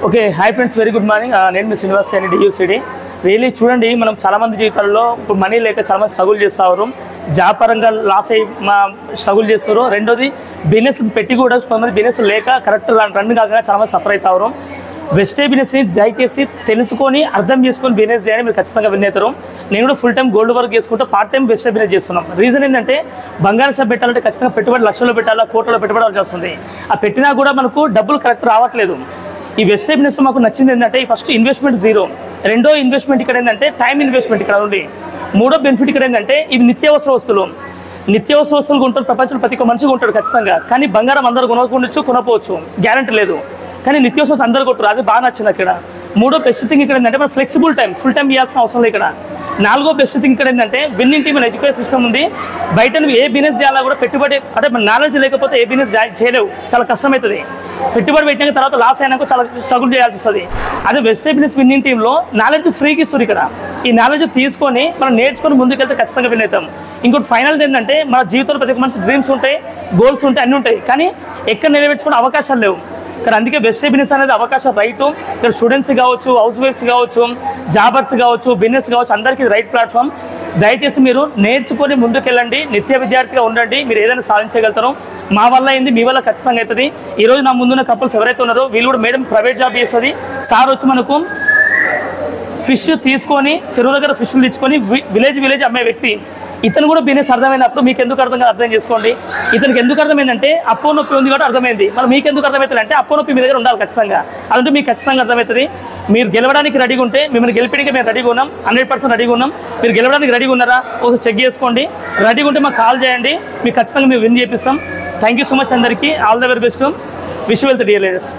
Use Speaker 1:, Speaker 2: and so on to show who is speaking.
Speaker 1: Okay hi friends, very good morning. నేను మీ శ్రీనివాస్ అండి, డియూసిడి. Really చూడండి, మనం చాలామంది జీవితాల్లో ఇప్పుడు మనీ లేక చాలామంది స్ట్రగుల్ చేస్తారు. జాబ్ పరంగా లాస్ అయ్యి స్ట్రగుల్ చేస్తారు. రెండోది బిజినెస్ పెట్టి కూడా కొంతమంది బిజినెస్ లేక కరెక్ట్ రన్ కాక చాలామంది సఫర్ అవుతారు. వెస్టేజ్ బిజినెస్ని దయచేసి తెలుసుకొని అర్థం చేసుకొని బిజినెస్ చేయండి, మీరు ఖచ్చితంగా విన్ అవుతారు. నేను కూడా ఫుల్ టైం గోల్డ్ వర్క్ చేసుకుంటూ పార్ట్ టైం వెస్టేజ్ బిజినెస్ చేస్తున్నాం. రీజన్ ఏంటంటే బంగారం షాప్ పెట్టాలంటే ఖచ్చితంగా పెట్టుబడి లక్షల్లో పెట్టాలా, కోట్లలో పెట్టుబడి వస్తుంది. ఆ పెట్టినా కూడా మనకు డబ్బులు కరెక్ట్ రావట్లేదు. ఈ వెస్టేజ్ బిజినెస్ మనకు నచ్చింది ఏంటంటే ఫస్ట్ ఇన్వెస్ట్మెంట్ జీరో, రెండో ఇన్వెస్ట్మెంట్ ఇక్కడ ఏంటంటే టైం ఇన్వెస్ట్మెంట్ ఇక్కడ ఉంది, మూడో బెనిఫిట్ ఇక్కడ ఏంటంటే ఇది నిత్యావసర వస్తువులు. నిత్యావసర వస్తువులు కొంటారు ప్రపంచంలో ప్రతి ఒక్క మనిషి కొంటాడు ఖచ్చితంగా. కానీ బంగారం అందరూ కొనుక్కోవచ్చు, కొనపోవచ్చు, గ్యారంటీ లేదు. కానీ నిత్యావసరం అందరూ కొట్టరు, అది బాగా నచ్చింది అక్కడ. మూడో బెస్ట్ థింగ్ ఇక్కడ ఏంటంటే మన ఫ్లెక్సిబుల్ టైం, ఫుల్ టైం ఇవ్వాల్సిన అవసరం లేదు ఇక్కడ. నాలుగో బెస్ట్ థింగ్ ఇక్కడ ఏంటంటే విన్నింగ్ టీమ్ ఎడ్యుకేషన్ సిస్టమ్ ఉంది. బయట నువ్వు ఏ బిజినెస్ చేయాలా కూడా పెట్టుబడి అంటే మన నాలెడ్జ్ లేకపోతే ఏ బిజినెస్ చేయలేవు, చాలా కష్టమవుతుంది. పెట్టుబడి పెట్టిన తర్వాత లాస్ అయినాక చాలా స్ట్రగుల్ చేయాల్సి వస్తుంది. అదే వెస్టేజ్ బిజినెస్ విన్నింగ్ టీంలో నాలెడ్జ్ ఫ్రీకి ఇస్తారు ఇక్కడ. ఈ నాలెడ్జ్ తీసుకొని మనం నేర్చుకొని ముందుకెళ్తే ఖచ్చితంగా విన్ అవుతాం. ఇంకోటి ఫైనల్ ఏంటంటే మన జీవితంలో ప్రతి ఒక్క మనిషి డ్రీమ్స్ ఉంటాయి, గోల్స్ ఉంటాయి, అన్నీ ఉంటాయి. కానీ ఎక్కడ నెరవేర్చుకునే అవకాశాలు లేవు ఇక్కడ. అందుకే వెస్టేజ్ బిజినెస్ అనేది అవకాశం రైట్. ఇక్కడ స్టూడెంట్స్ కావచ్చు, హౌస్ వైఫ్స్ కావచ్చు, జాబర్స్ కావచ్చు, బిజినెస్ కావచ్చు, అందరికీ రైట్ ప్లాట్ఫామ్. దయచేసి మీరు నేర్చుకొని ముందుకెళ్ళండి, నిత్య విద్యార్థిగా ఉండండి, మీరు ఏదైనా సాధించగలుగుతారు. మా వల్ల అయింది, మీ వల్ల ఖచ్చితంగా అవుతుంది. ఈరోజు నా ముందున్న కపుల్స్ ఎవరైతే ఉన్నారో వీళ్ళు కూడా మేడం ప్రైవేట్ జాబ్ చేస్తుంది. సార్ వచ్చి మనకు ఫిష్ తీసుకొని చెరువు దగ్గర ఫిష్లు తెచ్చుకొని విలేజ్ అమ్మే వ్యక్తి. ఇతను కూడా బిజినెస్ అర్థమైనప్పుడు మీకు ఎందుకు అర్థం కాదు అర్థం చేసుకోండి. ఇతనికి ఎందుకు అర్థమైందంటే అప్పో నొప్పి ఉంది కాబట్టి అర్థమైంది. మరి మీకు ఎందుకు అర్థమవుతుంది అంటే అప్పో నొప్పి మీ దగ్గర ఉండాలి ఖచ్చితంగా. అదంటే మీకు ఖచ్చితంగా అర్థమవుతుంది. మీరు గెలవడానికి రెడీగా ఉంటే మిమ్మల్ని గెలిపడానికి మేము రెడీగా ఉన్నాం, 100% రెడీగా ఉన్నాం. మీరు గెలవడానికి రెడీగా ఉన్నారా ఒకసారి చెక్ చేసుకోండి. రెడీగా ఉంటే మాకు కాల్ చేయండి, మీకు ఖచ్చితంగా మేము విన్ చేపిస్తాం. థ్యాంక్ యూ సో మచ్ అందరికీ. All the very best. Wish wealth dear leaders.